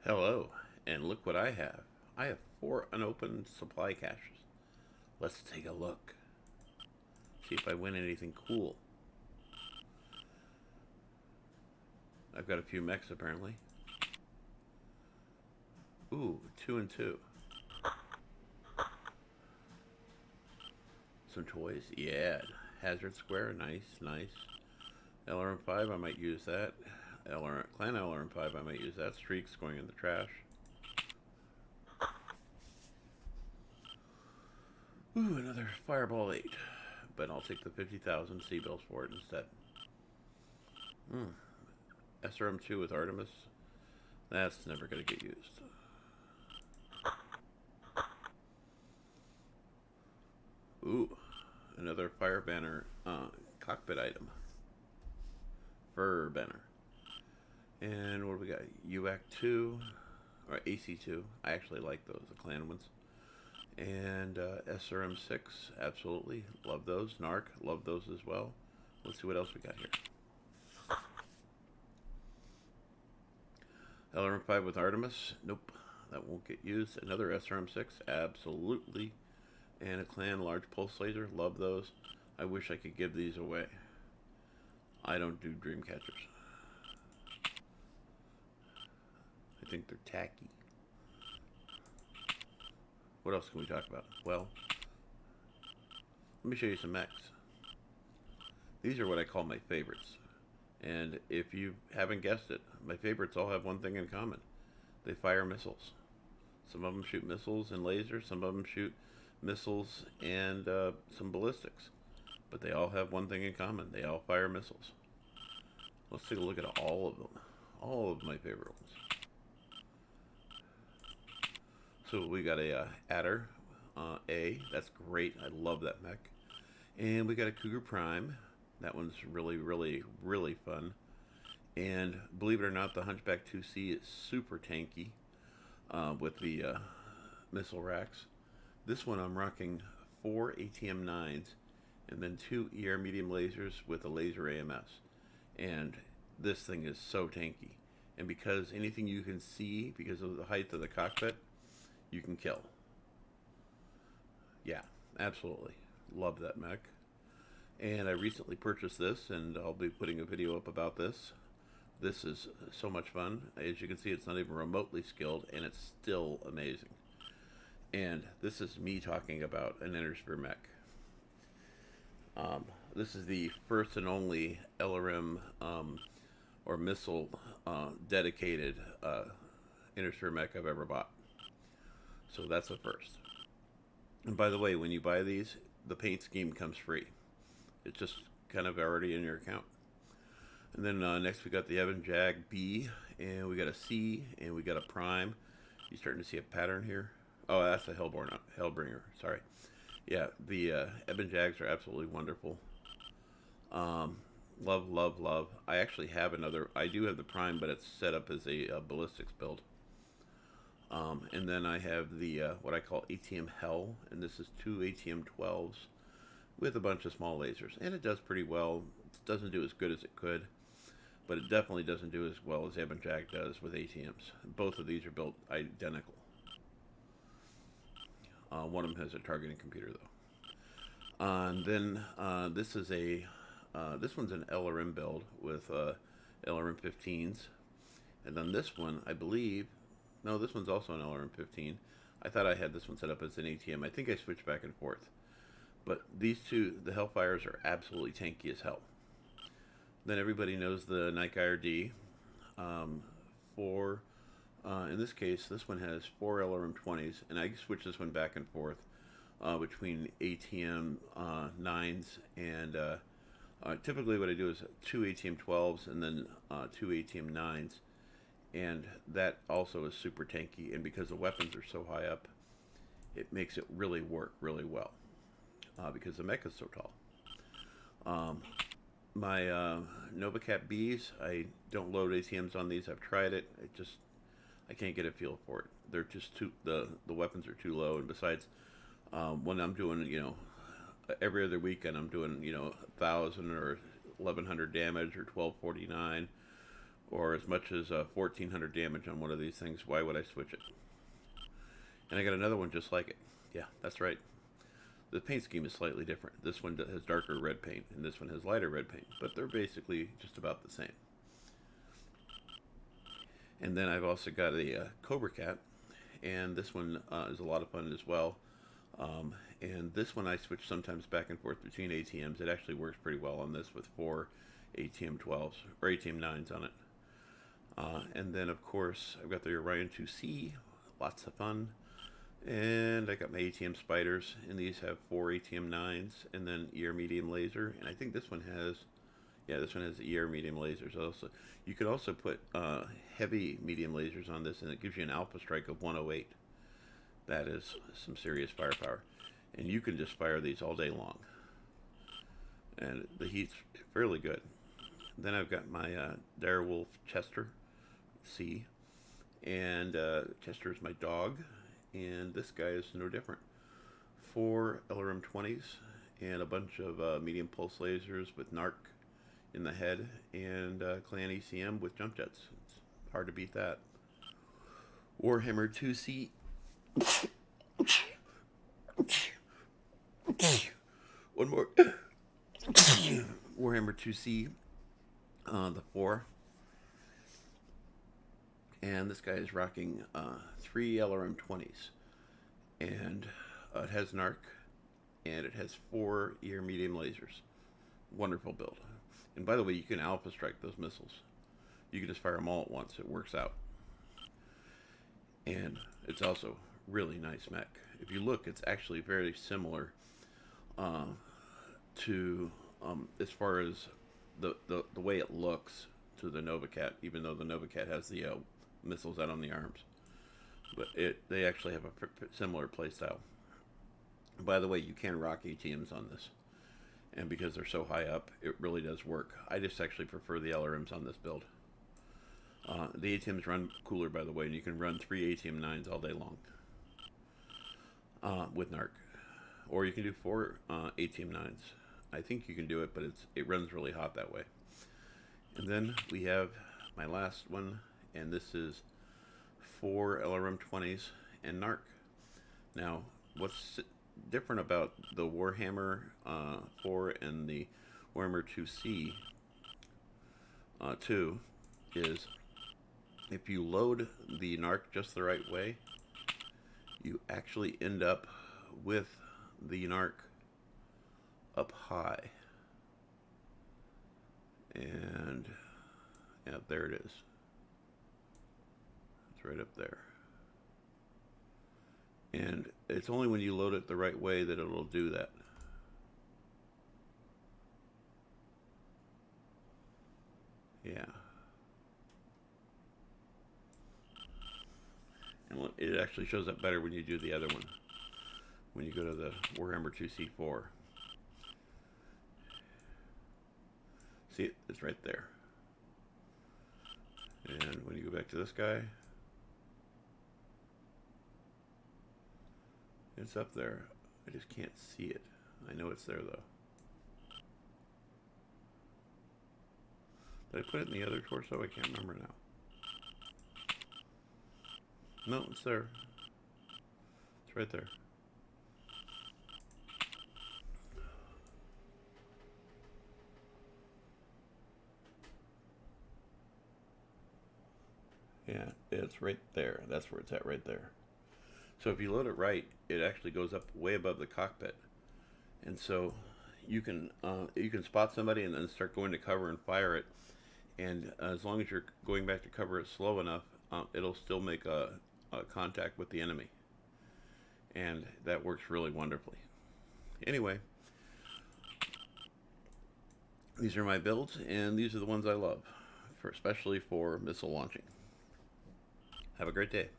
Hello, and look what I have. I have 4 unopened supply caches. Let's take a look. See if I win anything cool. I've got a few mechs apparently. Ooh, 2 and 2. Some toys, yeah. Hazard Square, nice. LRM5, I might use that. Clan LRM5, I might use that. Streaks going in the trash. Ooh, another Fireball 8. But I'll take the 50,000 C-bills for it instead. SRM2 with Artemis. That's never going to get used. Ooh, another Fire Banner cockpit item. Fur Banner. And what do we got? UAC 2 or AC2. I actually like those, the clan ones. And SRM 6, absolutely love those. Narc, love those as well. Let's see what else we got here. LRM 5 with Artemis, nope, that won't get used. Another SRM 6, absolutely. And a clan large pulse laser, love those. I wish I could give these away. I don't do dream catchers. I think they're tacky. What else can we talk about? Well, let me show you some mechs. These are what I call my favorites. And if you haven't guessed it, my favorites all have one thing in common. They fire missiles. Some of them shoot missiles and lasers. Some of them shoot missiles and some ballistics. But they all have one thing in common. They all fire missiles. Let's take a look at all of them. All of my favorite ones. So we got a Adder A. That's great. I love that mech. And we got a Cougar Prime. That one's really fun. And believe it or not, the Hunchback 2C is super tanky with the missile racks. This one I'm rocking 4 ATM 9s and then 2 ER medium lasers with a laser AMS. And this thing is so tanky. And because anything you can see, because of the height of the cockpit, you can kill. Yeah, absolutely. Love that mech. And I recently purchased this, and I'll be putting a video up about this. This is so much fun. As you can see, it's not even remotely skilled, and it's still amazing. And this is me talking about an Intersphere mech. This is the first and only LRM or missile dedicated Intersphere mech I've ever bought. So that's the first. And by the way, when you buy these, the paint scheme comes free. It's just kind of already in your account. And then next we got the NGNG, and we got a C, and we got a Prime. You starting to see a pattern here? Oh, that's a Hellbringer. Sorry. Yeah, the NGNGs are absolutely wonderful. Love. I actually have another. I do have the Prime, but it's set up as a ballistics build. And then I have the what I call ATM Hell, and this is 2 ATM 12s with a bunch of small lasers, and it does pretty well. It doesn't do as good as it could, but it definitely doesn't do as well as NGNG does with ATMs. Both of these are built identical. One of them has a targeting computer though. And then this is this one's an LRM build with LRM 15s, and then this one I believe. No, this one's also an LRM 15. I thought I had this one set up as an ATM. I think I switched back and forth. But these two, the Hellfires, are absolutely tanky as hell. Then everybody knows the Nike IRD. In this case, this one has 4 LRM 20s, and I switch this one back and forth between ATM 9s and typically what I do is 2 ATM 12s and then 2 ATM 9s. And that also is super tanky, and because the weapons are so high up, it makes it really work really well because the mech is so tall. My NovaCat Bs, I don't load ATMs on these. I've tried it. I can't get a feel for it. They're just the weapons are too low, and besides, when I'm doing, every other weekend I'm doing, 1,000 or 1,100 damage or 1,249. or as much as 1400 damage on one of these things. Why would I switch it? And I got another one just like it. Yeah, that's right. The paint scheme is slightly different. This one has darker red paint, and this one has lighter red paint, but they're basically just about the same. And then I've also got a Cobra Cat, and this one is a lot of fun as well. And this one I switch sometimes back and forth between ATMs. It actually works pretty well on this with 4 ATM 12s, or ATM 9s on it. And then, of course, I've got the Orion 2C, lots of fun. And I got my ATM spiders, and these have 4 ATM 9s, and then ER medium laser. And I think this one has, yeah, this one has ER medium lasers also. You could also put heavy medium lasers on this, and it gives you an alpha strike of 108. That is some serious firepower. And you can just fire these all day long. And the heat's fairly good. Then I've got my Direwolf Chester C. And Chester is my dog. And this guy is no different. 4 LRM 20s and a bunch of medium pulse lasers with NARC in the head, and Clan ECM with jump jets. It's hard to beat that. Warhammer 2C. One more. Warhammer 2C, the 4. And this guy is rocking 3 LRM 20s. And it has NARC, and it has 4 ER medium lasers. Wonderful build. And by the way, you can alpha strike those missiles. You can just fire them all at once. It works out. And it's also really nice mech. If you look, it's actually very similar to, as far as the way it looks to the Nova Cat, even though the Nova Cat has the missiles out on the arms. But they actually have a similar playstyle. By the way, you can rock ATMs on this. And because they're so high up, it really does work. I just actually prefer the LRMs on this build. The ATMs run cooler, by the way, and you can run 3 ATM 9s all day long with NARC. Or you can do 4 ATM 9s. I think you can do it, but it runs really hot that way. And then we have my last one, and this is 4 LRM 20s and NARC. Now, what's different about the Warhammer 4 and the Warhammer 2C 2 is if you load the NARC just the right way, you actually end up with the NARC up high. And yeah, there it is. It's right up there. And it's only when you load it the right way that it'll do that. Yeah. And it actually shows up better when you do the other one. When you go to the Warhammer 2C4. See it? It's right there. And when you go back to this guy, it's up there. I just can't see it. I know it's there though. Did I put it in the other torso? I can't remember now. No, it's there. It's right there. Yeah, it's right there. That's where it's at, right there. So if you load it right, it actually goes up way above the cockpit, and so you can spot somebody and then start going to cover and fire it. And as long as you're going back to cover it slow enough, it'll still make a contact with the enemy, and that works really wonderfully. Anyway, these are my builds, and these are the ones I love, especially for missile launching. Have a great day.